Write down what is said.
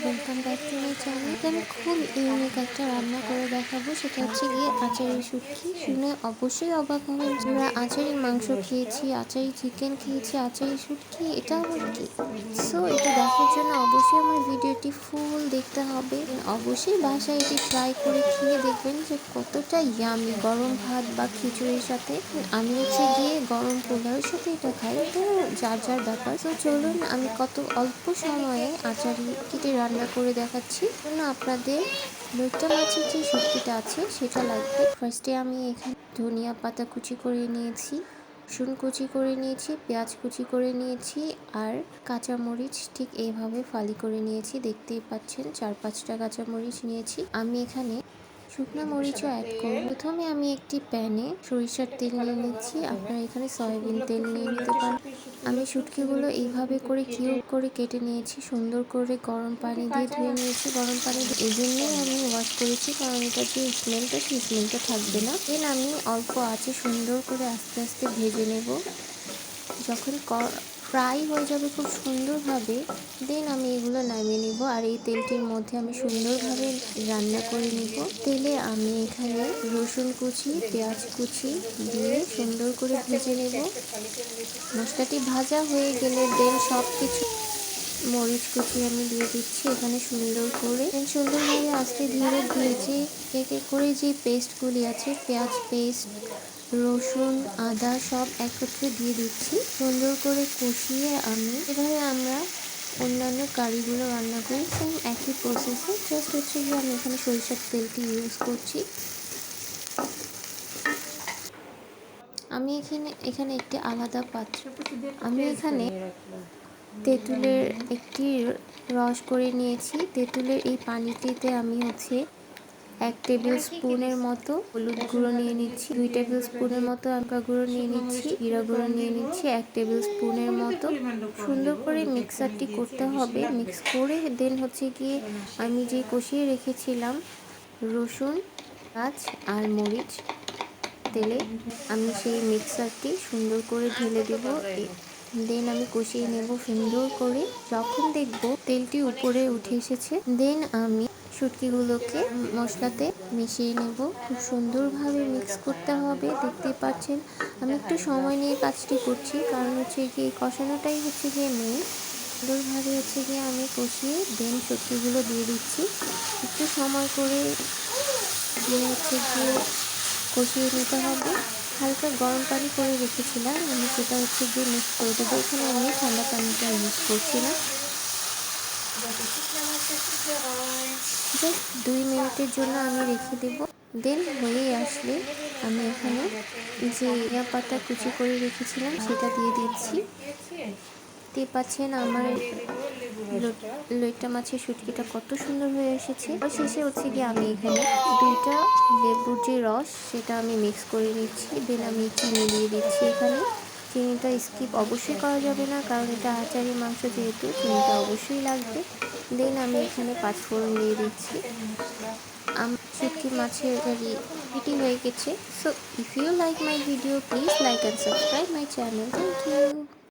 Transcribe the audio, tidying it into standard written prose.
Welcome back to my channel. আমি খুব unique একটা রান্না করে দেখাবো, সেটা হচ্ছে গিয়ে আচারি শুটকি। শুনে অবশ্যই অবাক হবেন, আমরা আচারি মাংস খেয়েছি, আচারি চিকেন খেয়েছি, আচারি শুটকি এটা আবার কি? সো এটা দেখার জন্য অবশ্যই আমার ভিডিওটি ফুল দেখতে হবে। অবশ্যই বাসায় এটি ট্রাই করে খেয়ে দেখবেন যে কতটা ইয়ামি। গরম ভাত বা খিচুড়ির সাথে, আমি হচ্ছে গিয়ে গরম পোলাওয়ের সাথে এটা খাই, তো যার যার ব্যাপার। তো চলুন আমি কত অল্প সময়ে আচারি কেটে রান্না করে দেখাচ্ছি। জন্য আপনাদের লইট্টা মাছের যে শুটকিটা আছে সেটা লাগবে। ফার্স্টে আমি এখানে ধনিয়া পাতা কুচি করে নিয়েছি, রসুন কুচি করে নিয়েছি, পেঁয়াজ কুচি করে নিয়েছি, আর কাঁচামরিচ ঠিক এইভাবে ফালি করে নিয়েছি। দেখতেই পাচ্ছেন 4-5টা কাঁচামরিচ নিয়েছি। আমি এখানে শুকনো মরিচও অ্যাড করব। প্রথমে আমি একটি প্যানে সরিষার তেল নিয়ে নিচ্ছি, আপনারা এখানে সয়াবিন তেল নিয়ে নিতে পারেন। আমি শুটকিগুলো এইভাবে করে কিউব করে কেটে নিয়েছি, সুন্দর করে গরম পানি দিয়ে ধুয়ে নিয়েছি। গরম পানি এই জন্যই আমি ওয়াশ করেছি, কারণ এটা যে স্মেলটা সেই স্মেলটা থাকবে না। দেন আমি অল্প আঁচে সুন্দর করে আস্তে আস্তে ভেজে নেব। যখন ফ্রাই হয়ে যাবে খুব সুন্দরভাবে, দেন আমি এগুলো নামিয়ে নিব। আর এই তেলটির মধ্যে আমি সুন্দরভাবে রান্না করে নিব। তেলে আমি এখানে রসুন কুচি, পেঁয়াজ কুচি দিয়ে সুন্দর করে ভেজে নেব। মশলাটি ভাজা হয়ে গেলে দেন সব কিছু মরিচ কুচি আমি দিয়ে দিচ্ছি এখানে সুন্দরভাবে আস্তে ধীরে ভেজে এক এক করে যে পেস্টগুলি আছে, পেঁয়াজ পেস্ট, রসুন, আদা সব একত্রে দিয়ে দিচ্ছি। সুন্দর করে কষিয়ে আমি এভাবে আমরা অন্যান্য কারিগুলো রান্না করি, সেম একই প্রসেসে, জাস্ট হচ্ছে গিয়ে আমি এখানে সরিষার তেলটি ইউজ করছি। আমি এখানে একটি আলাদা পাত্র, আমি এখানে তেঁতুলের একটি রস করে নিয়েছি। তেঁতুলের এই পানিটিতে আমি 1 টেবিল স্পুনের মতো হলুদ গুঁড়ো নিয়ে নিচ্ছি, 2 টেবিল স্পুনের মতো লঙ্কা গুঁড়ো নিয়ে নিচ্ছি, জিরা গুঁড়ো নিয়ে নিচ্ছি 1 টেবিল স্পুনের মতো। সুন্দর করে মিক্সারটি করতে হবে। মিক্স করে দেন হচ্ছে গিয়ে আমি যে কষিয়ে রেখেছিলাম রসুন, পেঁয়াজ আর মরিচ তেলে, আমি সেই মিক্সারটি সুন্দর করে ঢেলে দেব। দেন আমি কষিয়ে নেব সুন্দর করে। যখন দেখব তেলটি উপরে উঠে এসেছে, দেন আমি শুটকিগুলোকে মশলাতে মিশিয়ে নেব। খুব সুন্দরভাবে মিক্স করতে হবে। দেখতে পাচ্ছেন আমি একটু সময় নিয়ে কাজটি করছি, কারণ হচ্ছে গিয়ে কষানোটাই হচ্ছে গিয়ে মেন। সুন্দরভাবে হচ্ছে গিয়ে আমি কষিয়ে দেন শুটকিগুলো দিয়ে দিচ্ছি। একটু সময় করে হচ্ছে গিয়ে কষিয়ে নিতে হবে। হালকা গরম পানি করে রেখেছিলাম, আমি সেটা হচ্ছে গিয়ে মিক্স করে দেবো। এখানে আমি ঠান্ডা পানিটা ইউজ করছি না। জাস্ট 2 মিনিটের জন্য আমি রেখে দেব। দেন হয়ে আসলে আমি এখানে যে ধনিয়া পাতা কুচি করে রেখেছিলাম সেটা দিয়ে দিচ্ছি। দেখতে পাচ্ছেন আমার লইট্টা মাছের শুটকিটা কত সুন্দর হয়ে এসেছে। শেষে হচ্ছে গিয়ে আমি এখানে 2টা লেবুর যে রস সেটা আমি মিক্স করে নিচ্ছি। দেন আমি চিনি দিয়ে দিচ্ছি এখানে। চিনিটা স্কিপ অবশ্যই করা যাবে না, কারণ এটা আচারি মাংস যেহেতু চিনিটা অবশ্যই লাগবে। দেন আমি এখানে 5 ফোড়ন দিয়ে দিচ্ছি। আমার শুটকি মাছের কারি রেডি হয়ে গেছে। So if you like my video, please like and subscribe my channel. Thank you.